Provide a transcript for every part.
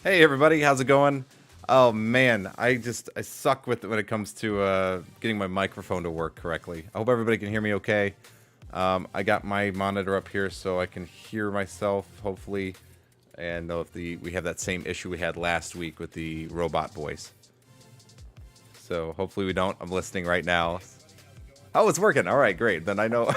Hey everybody, how's it going? Oh man, I suck with when it comes to getting my microphone to work correctly. I hope everybody can hear me okay. I got my monitor up here so I can hear myself, hopefully, and know if we have that same issue we had last week with the robot voice. So hopefully we don't. I'm listening right now. Oh, it's working. All right, great. Then I know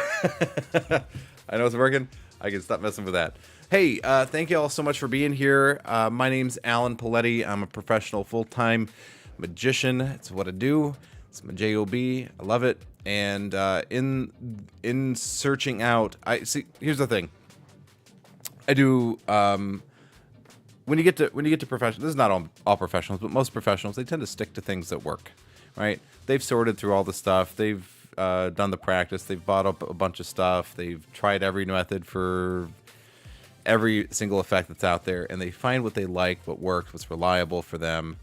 I know it's working. I can stop messing with that. Hey, thank you all so much for being here. My name's Alan Paletti. I'm a professional full-time magician. It's what I do. It's my job. I love it. And in searching out, I see. Here's the thing. I do. When you get to professionals, this is not all professionals, but most professionals, they tend to stick to things that work, right? They've sorted through all the stuff. They've done the practice. They've bought up a bunch of stuff. They've tried every method for every single effect that's out there, and they find what they like, what works, what's reliable for them,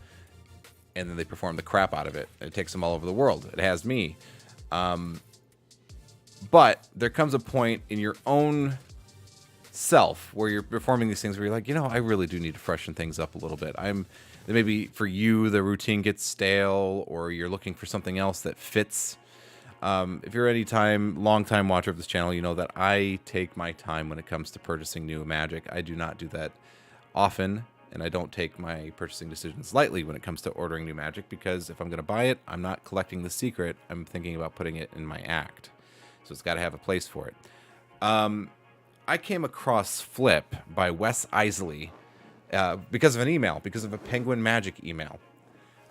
and then they perform the crap out of it. And it takes them all over the world. It has me. But there comes a point in your own self where you're performing these things where you're like, I really do need to freshen things up a little bit. Maybe for you the routine gets stale, or you're looking for something else that fits. If you're any long time watcher of this channel, you know that I take my time when it comes to purchasing new magic. I do not do that often, and I don't take my purchasing decisions lightly when it comes to ordering new magic, because if I'm going to buy it, I'm not collecting the secret. I'm thinking about putting it in my act. So it's got to have a place for it. I came across Flip by Wes Iseli because of an email, because of a Penguin Magic email.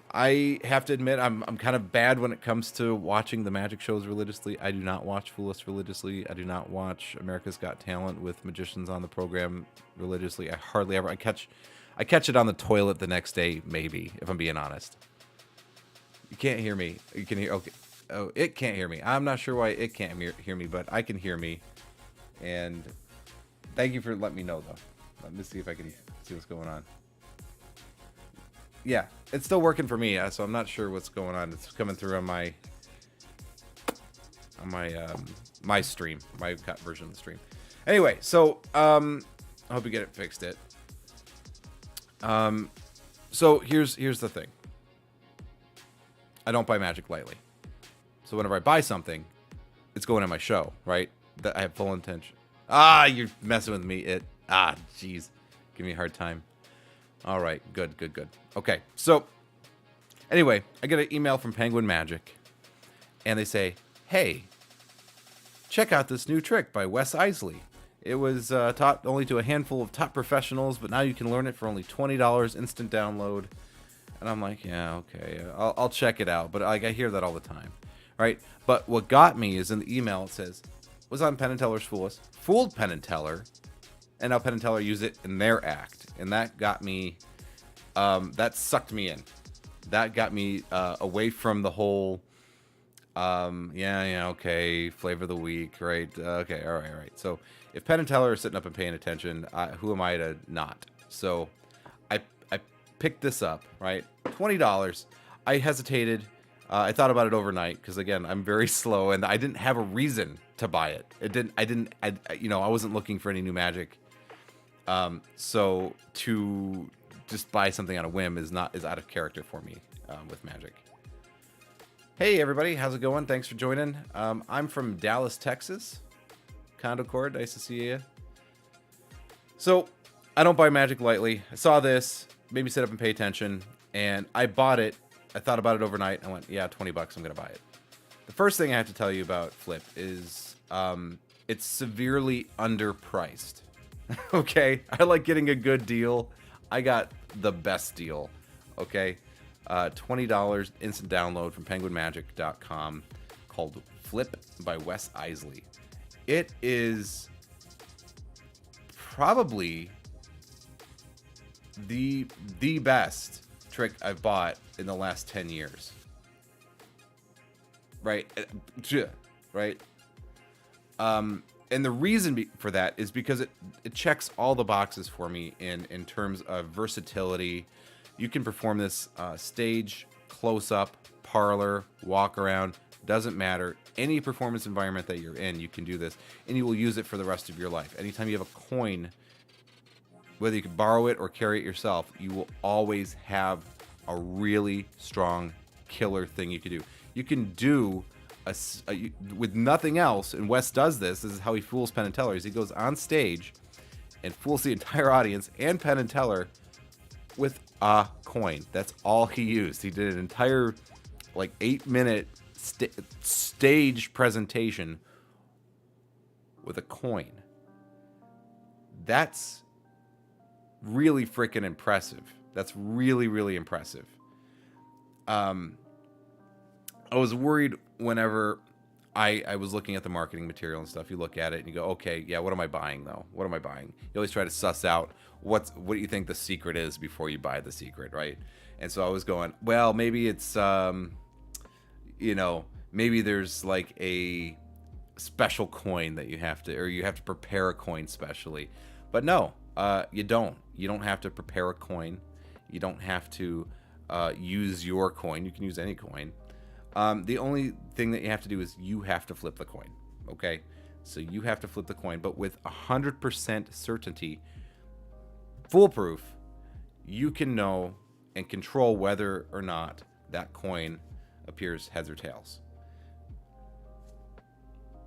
I have to admit, I'm kind of bad when it comes to watching the magic shows religiously. I do not watch Fool Us religiously. I do not watch America's Got Talent with magicians on the program religiously. I hardly ever. I catch it on the toilet the next day, maybe, if I'm being honest. You can't hear me. You can hear. Okay. Oh, it can't hear me. I'm not sure why it can't hear me, but I can hear me. And thank you for letting me know, though. Let me see if I can see what's going on. Yeah, it's still working for me, so I'm not sure what's going on. It's coming through on my my stream, my version of the stream. Anyway, so I hope you get it fixed. So here's the thing. I don't buy magic lightly. So whenever I buy something, it's going in my show, right? That I have full intention. You're messing with me. Jeez, give me a hard time. All right, good. Okay, so anyway, I get an email from Penguin Magic, and they say, hey, check out this new trick by Wes Iseli. It was taught only to a handful of top professionals, but now you can learn it for only $20 instant download. And I'm like, yeah, okay, I'll check it out. But I hear that all the time, right? But what got me is in the email it says, was on Penn and Teller's fooled Penn and Teller, and now Penn and Teller use it in their act. And that got me, that sucked me in. That got me away from the whole, okay, flavor of the week, right? Okay, all right. So if Penn and Teller are sitting up and paying attention, who am I to not? So I picked this up, right? $20. I hesitated. I thought about it overnight because, again, I'm very slow, and I didn't have a reason to buy it. I wasn't looking for any new magic. So to just buy something on a whim is out of character for me with magic. Hey everybody, how's it going? Thanks for joining. I'm from Dallas, Texas. Condo Cord, nice to see you. So I don't buy magic lightly. I saw this, made me sit up and pay attention, and I bought it. I thought about it overnight. I went, yeah, $20, I'm gonna buy it. The first thing I have to tell you about Flip is it's severely underpriced. Okay, I like getting a good deal. I got the best deal. Okay, $20 instant download from penguinmagic.com called Flip by Wes Iseli. It is probably the best trick I've bought in the last 10 years. Right? Right? And the reason for that is because it checks all the boxes for me in terms of versatility. You can perform this stage, close-up, parlor, walk-around, doesn't matter. Any performance environment that you're in, you can do this, and you will use it for the rest of your life. Anytime you have a coin whether you can borrow it or carry it yourself, you will always have a really strong killer thing you can do. You can do with nothing else, and Wes does this. This is how he fools Penn and Teller. Is he goes on stage and fools the entire audience and Penn and Teller with a coin. That's all he used. He did an entire 8-minute stage presentation with a coin. That's really freaking impressive. That's really, really impressive. I was worried whenever I was looking at the marketing material and stuff. You look at it and you go, okay, yeah, what am I buying though? What am I buying? You always try to suss out what do you think the secret is before you buy the secret, right? And so I was going, well, maybe it's maybe there's like a special coin that you have to prepare a coin specially. But no, you don't. You don't have to prepare a coin. You don't have to use your coin. You can use any coin. The only thing that you have to do is you have to flip the coin. Okay? So you have to flip the coin, but with 100% certainty, foolproof, you can know and control whether or not that coin appears heads or tails.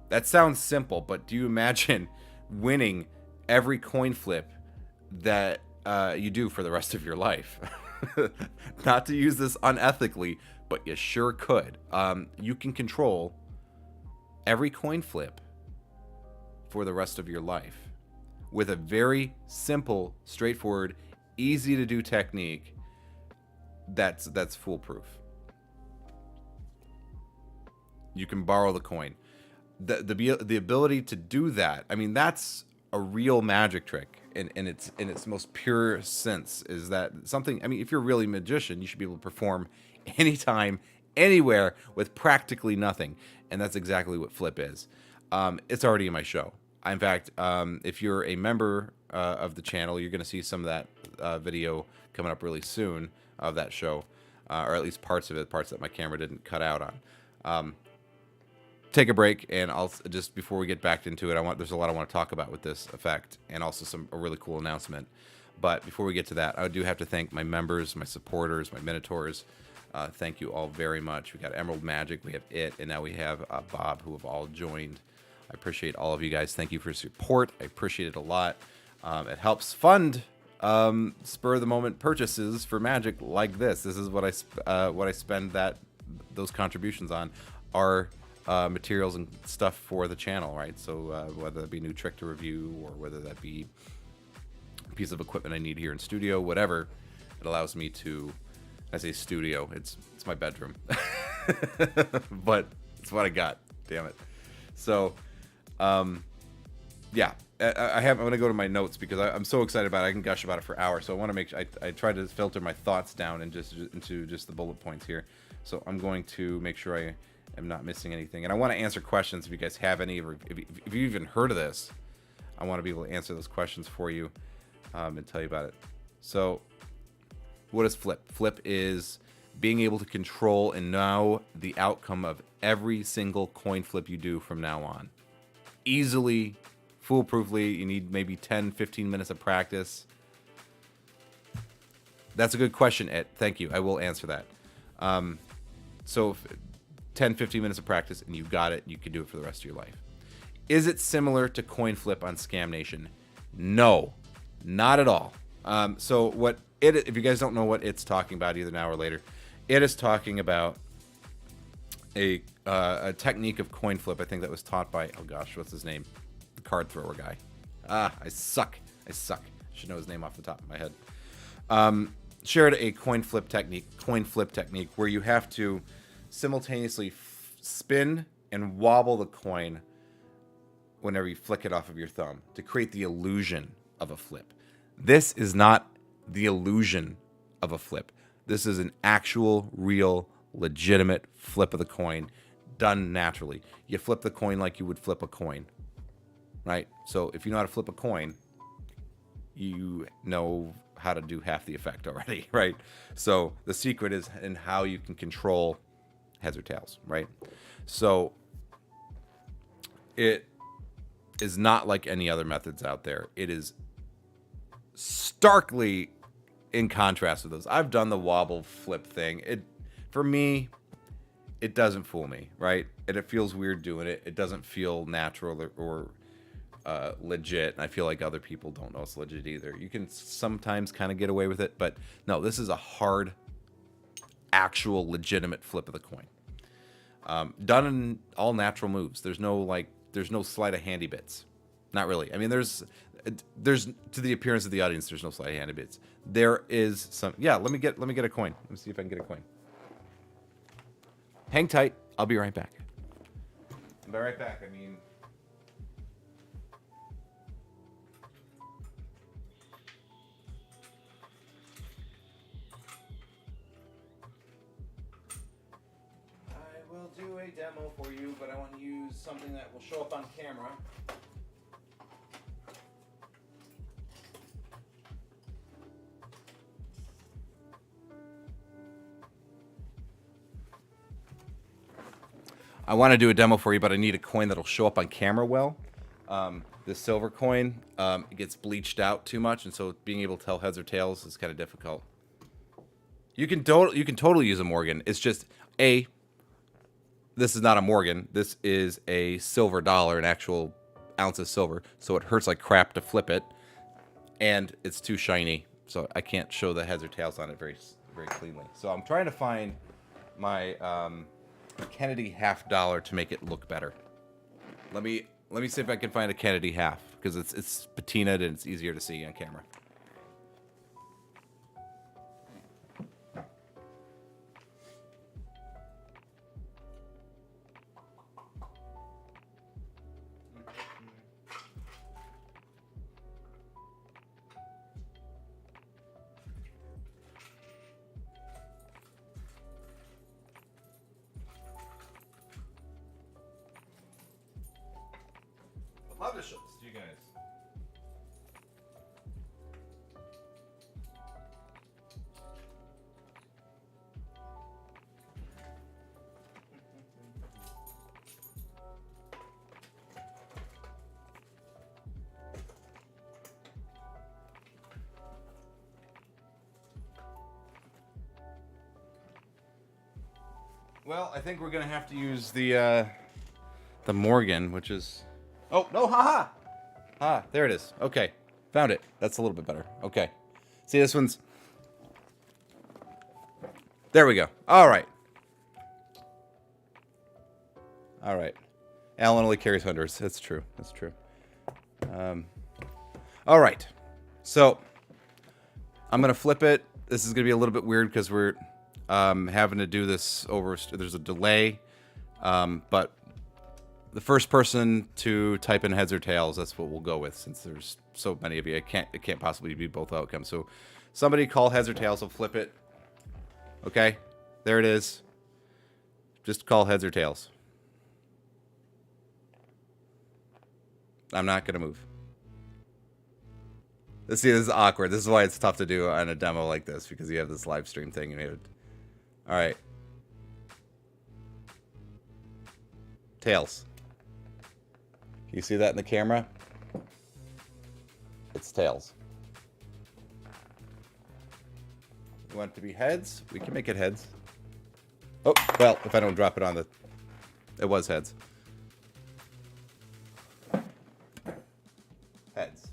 That sounds simple, but do you imagine winning every coin flip that you do for the rest of your life? Not to use this unethically, but you sure could. You can control every coin flip for the rest of your life with a very simple, straightforward, easy to do technique that's foolproof. You can borrow the coin. The ability to do that, I mean, that's a real magic trick in its most pure sense. Is that something? I mean, if you're really a magician, you should be able to perform anytime, anywhere with practically nothing, and that's exactly what Flip is. It's already in my show. In fact, if you're a member of the channel, you're going to see some of that video coming up really soon of that show, or at least parts of it, parts that my camera didn't cut out on. Take a break, and I'll just, before we get back into it, there's a lot I want to talk about with this effect, and also a really cool announcement. But before we get to that, I do have to thank my members, my supporters, my Minotaurs. Thank you all very much. We got Emerald Magic, we have It, and now we have Bob, who have all joined. I appreciate all of you guys. Thank you for your support. I appreciate it a lot. It helps fund spur-of-the-moment purchases for Magic like this. This is what I spend those contributions on. Are materials and stuff for the channel, right? So whether that be a new trick to review, or whether that be a piece of equipment I need here in studio, whatever, it allows me to. I say studio, it's my bedroom, but it's what I got. Damn it. So, yeah, I'm going to go to my notes because I'm so excited about it. I can gush about it for hours. So I want to make sure I try to filter my thoughts down and into just the bullet points here. So I'm going to make sure I am not missing anything. And I want to answer questions if you guys have any, or if you've even heard of this. I want to be able to answer those questions for you and tell you about it. So what is Flip? Flip is being able to control and know the outcome of every single coin flip you do from now on. Easily, foolproofly. You need maybe 10, 15 minutes of practice. That's a good question, Ed. Thank you. I will answer that. So 10, 15 minutes of practice, and you got it. You can do it for the rest of your life. Is it similar to coin flip on Scam Nation? No, not at all. So what if you guys don't know what it's talking about either now or later, it is talking about a technique of coin flip. I think that was taught by, oh gosh, what's his name? The card thrower guy. I suck. Should know his name off the top of my head. Shared a coin flip technique where you have to simultaneously spin and wobble the coin whenever you flick it off of your thumb to create the illusion of a flip. This is not the illusion of a flip. This is an actual, real, legitimate flip of the coin done naturally. You flip the coin like you would flip a coin, right? So if you know how to flip a coin, you know how to do half the effect already, right? So the secret is in how you can control heads or tails, right? So it is not like any other methods out there. It is starkly in contrast with those. I've done the wobble flip thing. For me, it doesn't fool me, right? And it feels weird doing it. It doesn't feel natural or legit. And I feel like other people don't know it's legit either. You can sometimes kind of get away with it, but no, this is a hard, actual, legitimate flip of the coin. Done in all natural moves. There's no sleight of handy bits. Not really. I mean, there's to the appearance of the audience, there's no sleight of handy bits. There is some. Yeah, let me get a coin. Let me see if I can get a coin. Hang tight. I'll be right back. I'll be right back. I mean. I will do a demo for you, but I want to use something that will show up on camera. I want to do a demo for you, but I need a coin that'll show up on camera well. This silver coin, it gets bleached out too much, and so being able to tell heads or tails is kind of difficult. You can totally use a Morgan. It's just this is not a Morgan. This is a silver dollar, an actual ounce of silver. So it hurts like crap to flip it, and it's too shiny, so I can't show the heads or tails on it very cleanly. So I'm trying to find my Kennedy half dollar to make it look better. Let me see if I can find a Kennedy half, because it's patinaed and it's easier to see on camera. Love to show this to you guys. Well, I think we're gonna have to use the Morgan, which is. Oh, no, haha! Ah, there it is. Okay, found it. That's a little bit better. Okay. See, this one's... There we go. All right. All right. Alan only carries hundreds. That's true. That's true. All right. So, I'm going to flip it. This is going to be a little bit weird because we're having to do this over... There's a delay, but... The first person to type in heads or tails, that's what we'll go with, since there's so many of you. It can't possibly be both outcomes. So somebody call heads or tails, I'll flip it. Okay, there it is. Just call heads or tails. I'm not gonna move. Let's see, this is awkward. This is why it's tough to do on a demo like this, because you have this live stream thing. All right. Tails. You see that in the camera? It's tails. You want it to be heads? We can make it heads. Oh, well, if I don't drop it on the... It was heads. Heads.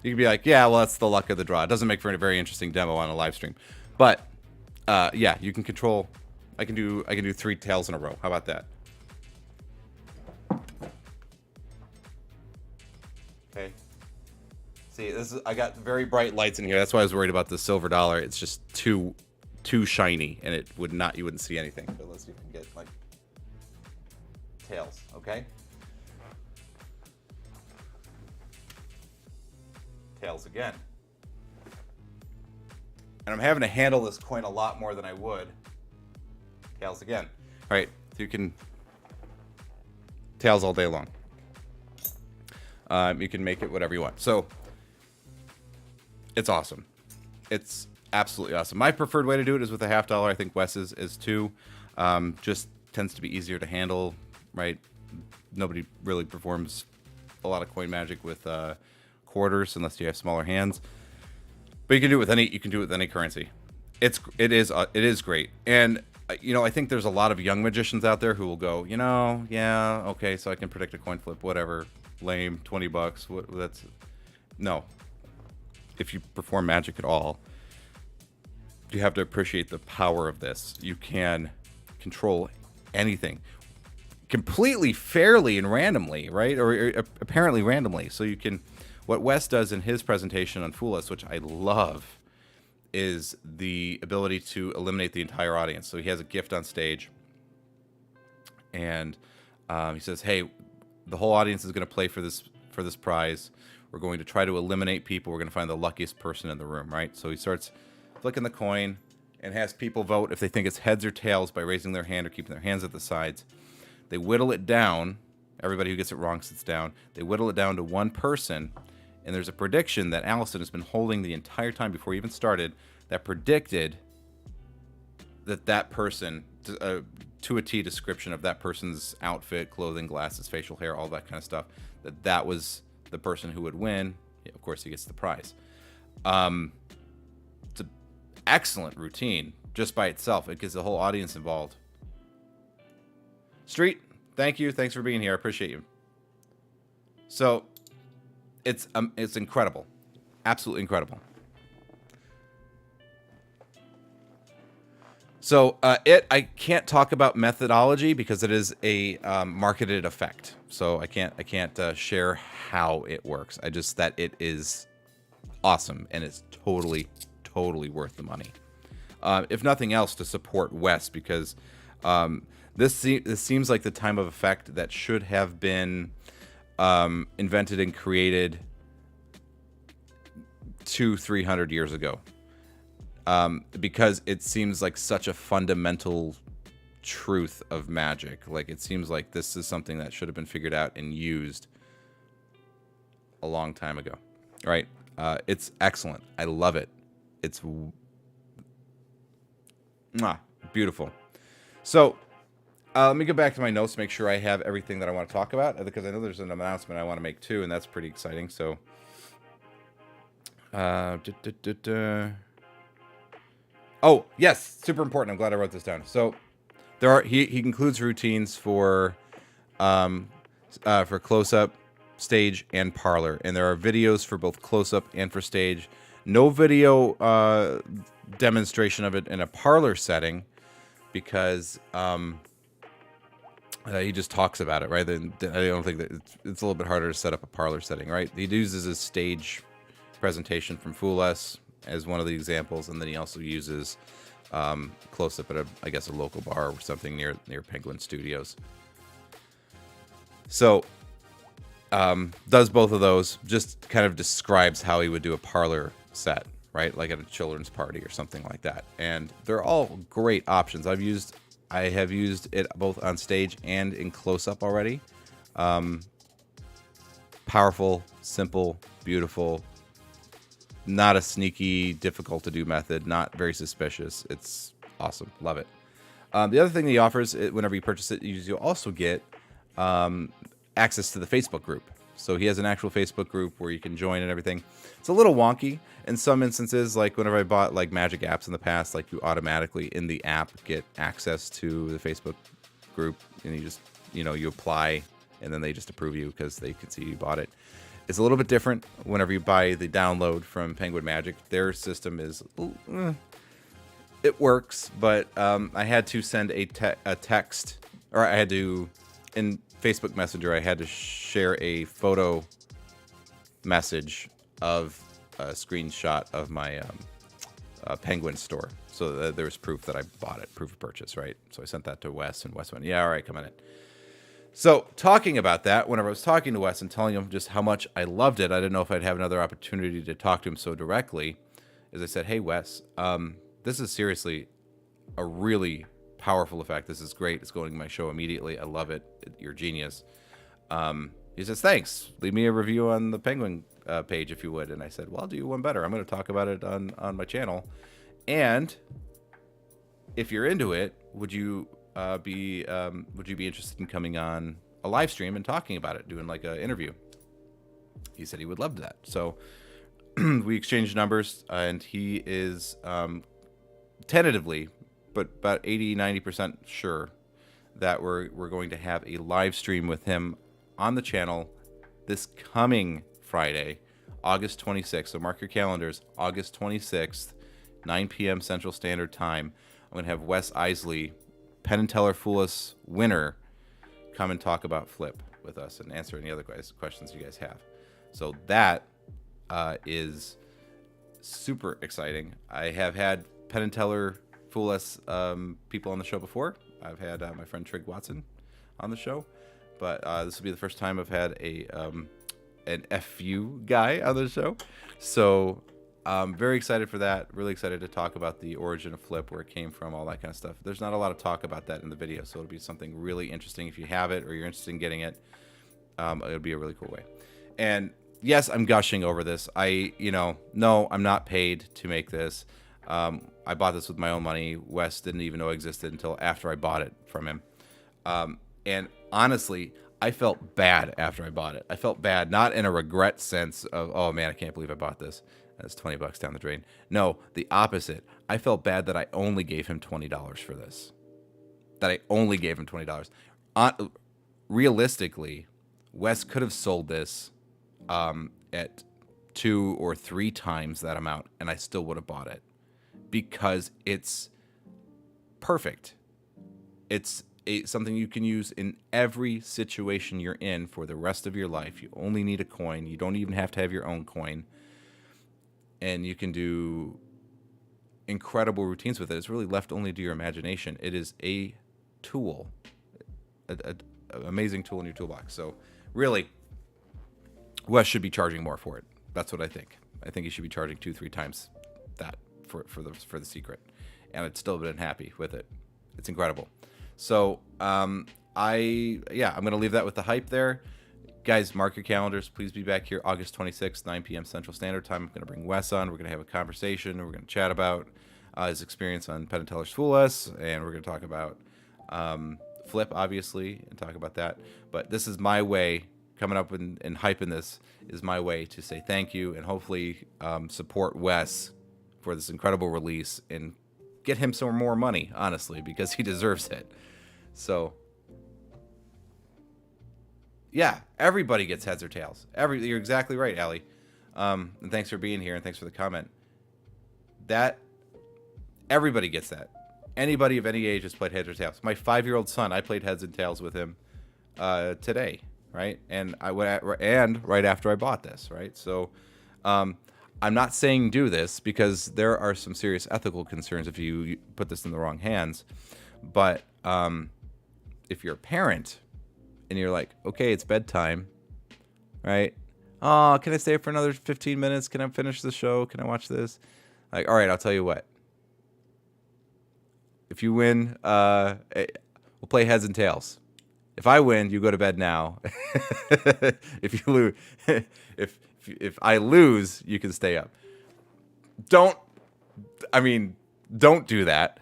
You can be like, yeah, well, that's the luck of the draw. It doesn't make for a very interesting demo on a live stream. But, yeah, you can control... I can do 3 tails in a row. How about that? Okay. See, I got very bright lights in here. That's why I was worried about the silver dollar. It's just too shiny, and you wouldn't see anything. But let's see if we can get like tails. Okay. Tails again. And I'm having to handle this coin a lot more than I would. Tails again. All right, so you can tails all day long. You can make it whatever you want. So it's awesome. It's absolutely awesome. My preferred way to do it is with a half dollar. I think Wes's is too. Just tends to be easier to handle, right? Nobody really performs a lot of coin magic with quarters unless you have smaller hands. But you can do it with any currency. It is great. And I think there's a lot of young magicians out there who will go, yeah, okay, so I can predict a coin flip, whatever, lame, $20. No. If you perform magic at all, you have to appreciate the power of this. You can control anything completely fairly and randomly, right? Or apparently randomly. So you can, what Wes does in his presentation on Fool Us, which I love, is the ability to eliminate the entire audience. So he has a gift on stage, and he says, "Hey, the whole audience is going to play for this prize. We're going to try to eliminate people. We're going to find the luckiest person in the room, right?" So he starts flicking the coin and has people vote if they think it's heads or tails by raising their hand or keeping their hands at the sides. They whittle it down. Everybody who gets it wrong sits down. They whittle it down to one person. And there's a prediction that Allison has been holding the entire time before he even started that predicted that person, to a T description of that person's outfit, clothing, glasses, facial hair, all that kind of stuff, that was the person who would win. Yeah, of course, he gets the prize. It's an excellent routine just by itself. It gets the whole audience involved. Street, thank you. Thanks for being here. I appreciate you. So, it's incredible, absolutely incredible. So I can't talk about methodology because it is a marketed effect. So I can't share how it works. That it is awesome and it's totally worth the money. If nothing else, to support Wes, because this seems like the time of effect that should have been invented and created 200-300 years ago, because it seems like such a fundamental truth of magic. Like, it seems like this is something that should have been figured out and used a long time ago, right? It's excellent. I love it. It's beautiful. So let me go back to my notes, make sure I have everything that I want to talk about, because I know there's an announcement I want to make too, and that's pretty exciting. So, oh yes, super important. I'm glad I wrote this down. So he includes routines for close-up, stage, and parlor, and there are videos for both close-up and for stage. No video demonstration of it in a parlor setting, because he just talks about it, right? I don't think that it's a little bit harder to set up a parlor setting, right? He uses his stage presentation from Fool Us as one of the examples, and then he also uses close-up at a local bar or something near Penguin Studios. So does both of those, just kind of describes how he would do a parlor set, right? Like at a children's party or something like that. And they're all great options. I have used it both on stage and in close-up already. Powerful, simple, beautiful, not a sneaky, difficult to do method, not very suspicious. It's awesome. Love it. The other thing that he offers, whenever you purchase it, you also get access to the Facebook group. So he has an actual Facebook group where you can join and everything. It's a little wonky in some instances, like whenever I bought like magic apps in the past, like you automatically in the app get access to the Facebook group, and you just, you apply, and then they just approve you because they can see you bought it. It's a little bit different whenever you buy the download from Penguin Magic. Their system is, it works, but I had to send a text, or I had to, in Facebook Messenger, I had to share a photo message of a screenshot of my Penguin store, so that there was proof that I bought it, proof of purchase, right? So I sent that to Wes, and Wes went, "Yeah, all right, come on in." So talking about that, whenever I was talking to Wes and telling him just how much I loved it, I didn't know if I'd have another opportunity to talk to him so directly. As I said, "Hey Wes, this is seriously a really powerful effect. This is great. It's going to my show immediately. I love it. You're a genius." He says, "Thanks. Leave me a review on the Penguin page if you would." And I said, "Well, I'll do you one better. I'm going to talk about it on my channel. And if you're into it, would you be interested in coming on a live stream and talking about it, doing like an interview?" he said he would love that. So we exchanged numbers, and he is tentatively, but about 80-90% sure that we're going to have a live stream with him on the channel this coming Friday, August 26th. So mark your calendars, August 26th, 9 p.m. Central Standard Time. I'm going to have Wes Iseli, Penn and Teller Fool Us winner, come and talk about Flip with us and answer any other questions you guys have. So that is super exciting. I have had Penn and Teller Fool Us people on the show before. I've had my friend Trig Watson on the show, but this will be the first time I've had an FU guy on the show. So I'm very excited for that. Really excited to talk about the origin of Flip, where it came from, all that kind of stuff. There's not a lot of talk about that in the video, so it'll be something really interesting. If you have it or you're interested in getting it, it'll be a really cool way. And yes, I'm gushing over this. No, I'm not paid to make this. I bought this with my own money. Wes didn't even know it existed until after I bought it from him. And honestly, I felt bad after I bought it. I felt bad, not in a regret sense of, oh man, I can't believe I bought this. That's $20 down the drain. No, the opposite. I felt bad that I only gave him $20 for this. That I only gave him $20. Realistically, Wes could have sold this at 2 or 3 times that amount, and I still would have bought it because it's perfect. It's something you can use in every situation you're in for the rest of your life. You only need a coin. You don't even have to have your own coin. And you can do incredible routines with it. It's really left only to your imagination. It is a tool, an amazing tool in your toolbox. So really, Wes should be charging more for it. That's what I think. I think he should be charging 2-3 times that for the secret. And I'd still been happy with it. It's incredible. So I'm going to leave that with the hype there. Guys, mark your calendars. Please be back here August 26th, 9 p.m. Central Standard Time. I'm going to bring Wes on. We're going to have a conversation. We're going to chat about his experience on Penn and Teller's Fool Us, and we're going to talk about Flip, obviously, and talk about that. But this is my way, coming up and hyping this is my way to say thank you and hopefully support Wes for this incredible release and get him some more money, honestly, because he deserves it. So yeah, everybody gets heads or tails. You're exactly right, Allie. And thanks for being here, and thanks for the comment. That everybody gets that. Anybody of any age has played heads or tails. My 5-year-old son, I played heads and tails with him today, right? And right after I bought this, right? So I'm not saying do this because there are some serious ethical concerns if you put this in the wrong hands. But if you're a parent and you're like, okay, it's bedtime, right? Oh, can I stay for another 15 minutes? Can I finish the show? Can I watch this? Like, all right, I'll tell you what. If you win, we'll play heads and tails. If I win, you go to bed now. If you lose, if I lose, you can stay up. Don't do that.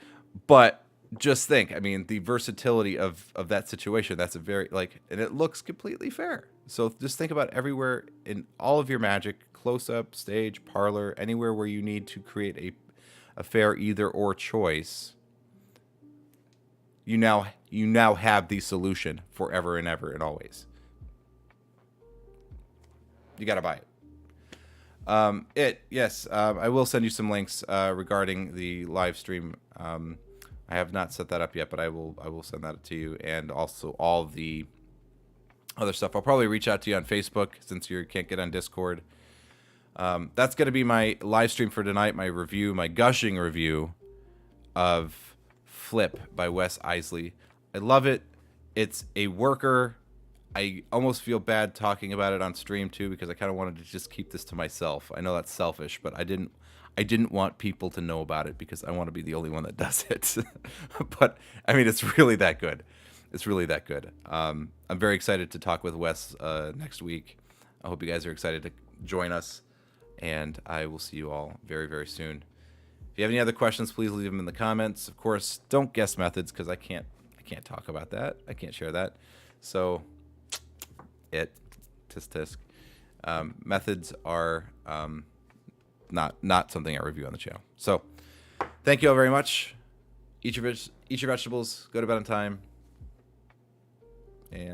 But just think, the versatility of that situation, that's a very, and it looks completely fair. So just think about everywhere in all of your Magic, close-up, stage, parlor, anywhere where you need to create a fair either or choice. You now have the solution forever and ever and always. You got to buy it. I will send you some links regarding the live stream. I have not set that up yet, but I will send that to you, and also all the other stuff. I'll probably reach out to you on Facebook since you can't get on Discord. That's going to be my live stream for tonight, my gushing review of Flip by Wes Iseli. I love it. It's a worker. I almost feel bad talking about it on stream too because I kind of wanted to just keep this to myself. I know that's selfish, but I didn't want people to know about it because I want to be the only one that does it. But it's really that good. It's really that good. I'm very excited to talk with Wes next week. I hope you guys are excited to join us, and I will see you all very, very soon. If you have any other questions, please leave them in the comments. Of course, don't guess methods because I can't talk about that. I can't share that. So, tisk tisk. Methods are not something I review on the channel. So thank you all very much. Eat your vegetables. Go to bed on time. And